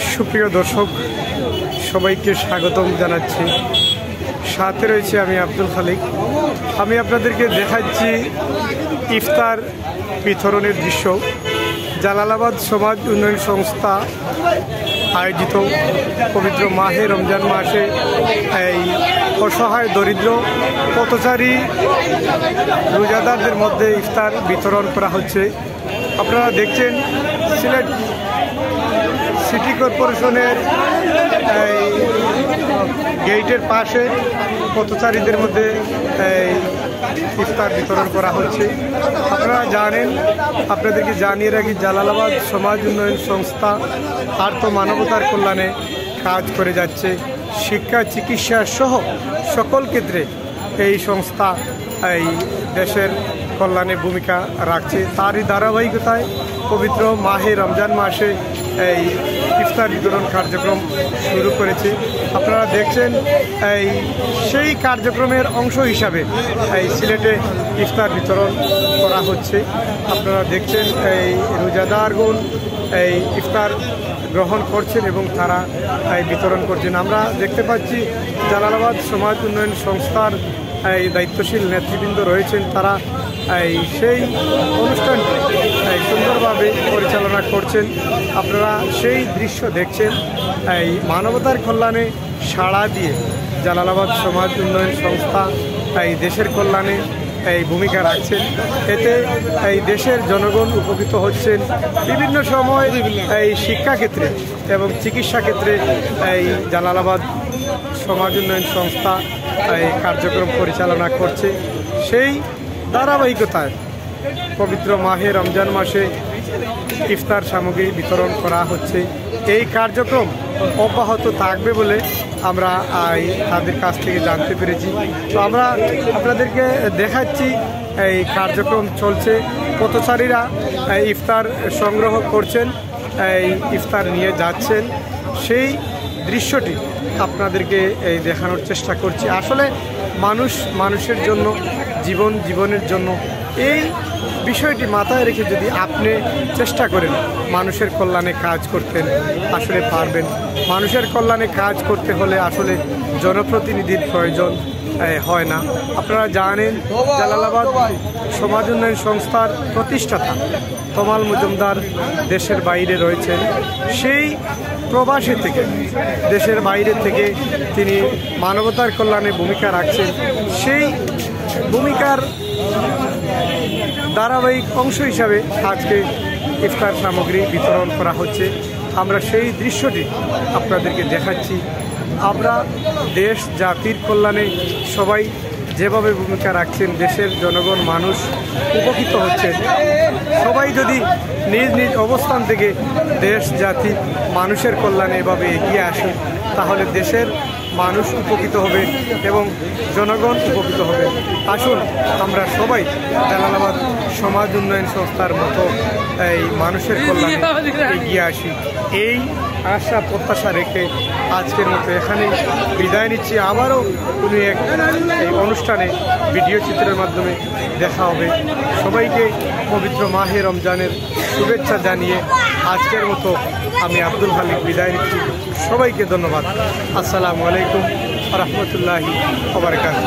সুপ্রিয় দর্শক সবাইকে স্বাগতম জানাচ্ছি। সাথে রয়েছে আমি আব্দুল খালিক। আমি আপনাদেরকে দেখাচ্ছি ইফতার বিতরণের দৃশ্য। জালালাবাদ সমাজ উন্নয়ন সংস্থা আয়োজিত পবিত্র মাহে রমজান মাসে এই অসহায় দরিদ্র পথচারী রোজাদারদের মধ্যে ইফতার বিতরণ করা হচ্ছে। আপনারা দেখছেন সিলেট সিটি কর্পোরেশনের এই গেটের পাশে পথচারীদের মধ্যে ইফতার বিতরণ করা হচ্ছে। আপনারা জানেন, আপনাদেরকে জানিয়ে রাখি, জালালাবাদ সমাজ উন্নয়ন সংস্থা আর্থ মানবতার কল্যাণে কাজ করে যাচ্ছে। শিক্ষা, চিকিৎসা সহ সকল ক্ষেত্রে এই সংস্থা এই দেশের কল্যাণে ভূমিকা রাখছে। তারই ধারাবাহিকতায় পবিত্র মাহে রমজান মাসে এই ইফতার বিতরণ কার্যক্রম শুরু করেছে। আপনারা দেখছেন সেই কার্যক্রমের অংশ হিসাবে এই সিলেটে ইফতার বিতরণ করা হচ্ছে। আপনারা দেখছেন এই রোজাদারগণ এই ইফতার গ্রহণ করছেন এবং তারা বিতরণ করছেন। আমরা দেখতে পাচ্ছি জালালাবাদ সমাজ উন্নয়ন সংস্থার দায়িত্বশীল নেতৃবৃন্দ রয়েছেন। তারা সেই অনুষ্ঠানটি সুন্দরভাবে পরিচালনা করছেন। আপনারা সেই দৃশ্য দেখছেন। মানবতার কল্যাণে সাড়া দিয়ে জালালাবাদ সমাজ উন্নয়ন সংস্থা দেশের কল্যাণে ভূমিকা রাখছেন। এতে দেশের জনগণ উপকৃত হচ্ছেন। বিভিন্ন সময় শিক্ষাক্ষেত্রে এবং চিকিৎসা ক্ষেত্রে জালালাবাদ সমাজ উন্নয়ন সংস্থা কার্যক্রম পরিচালনা করছে। সেই ধারাবাহিকতায় পবিত্র মাহে রমজান মাসে ইফতার সামগ্রী বিতরণ করা হচ্ছে। এই কার্যক্রম অব্যাহত থাকবে বলে আমরা তাদের কাছ থেকে জানতে পেরেছি। তো আমরা আপনাদেরকে দেখাচ্ছি এই কার্যক্রম চলছে। পথচারীরা ইফতার সংগ্রহ করছেন, ইফতার নিয়ে যাচ্ছেন। সেই দৃশ্যটি আপনাদেরকে দেখানোর চেষ্টা করছি। আসলে মানুষের জন্য, জীবনের জন্য এই বিষয়টি মাথায় রেখে যদি আপনি চেষ্টা করেন মানুষের কল্যাণে কাজ করতেন, আসলে পারবেন। মানুষের কল্যাণে কাজ করতে হলে আসলে জনপ্রতিনিধির প্রয়োজন হয় না। আপনারা জানেন জালালাবাদ সমাজ উন্নয়ন সংস্থার প্রতিষ্ঠাতা তমাল মজুমদার দেশের বাইরে রয়েছেন। সেই প্রবাসী থেকে, দেশের বাইরে থেকে তিনি মানবতার কল্যাণে ভূমিকা রাখছেন। সেই ভূমিকার ধারাবাহিক অংশ হিসাবে আজকে ইফতার সামগ্রী বিতরণ করা হচ্ছে। আমরা সেই দৃশ্যটি আপনাদেরকে দেখাচ্ছি। আমরা দেশ জাতির কল্যাণে সবাই যেভাবে ভূমিকা রাখছেন, দেশের জনগণ মানুষ উপকৃত হচ্ছেন। সবাই যদি নিজ নিজ অবস্থান থেকে দেশ জাতি মানুষের কল্যাণে এভাবে এগিয়ে আসে, তাহলে দেশের মানুষ উপকৃত হবে এবং জনগণ উপকৃত হবে। আসুন আমরা সবাই জালালাবাদ সমাজ উন্নয়ন সংস্থার মতো এই মানুষের কল্যাণে এগিয়ে আসি। এই আশা প্রত্যাশা রেখে আজকের মতো এখানে বিদায় নিচ্ছি। আবারও কোনো এক এই অনুষ্ঠানে ভিডিও চিত্রের মাধ্যমে দেখা হবে। সবাইকে পবিত্র মাহে রমজানের শুভেচ্ছা জানিয়ে আজকের মতো আমি আব্দুল খালিক বিদায় নিচ্ছি। সবাইকে ধন্যবাদ। আসসালামু আলাইকুম ওয়া রাহমাতুল্লাহি ওয়া বারাকাতুহু।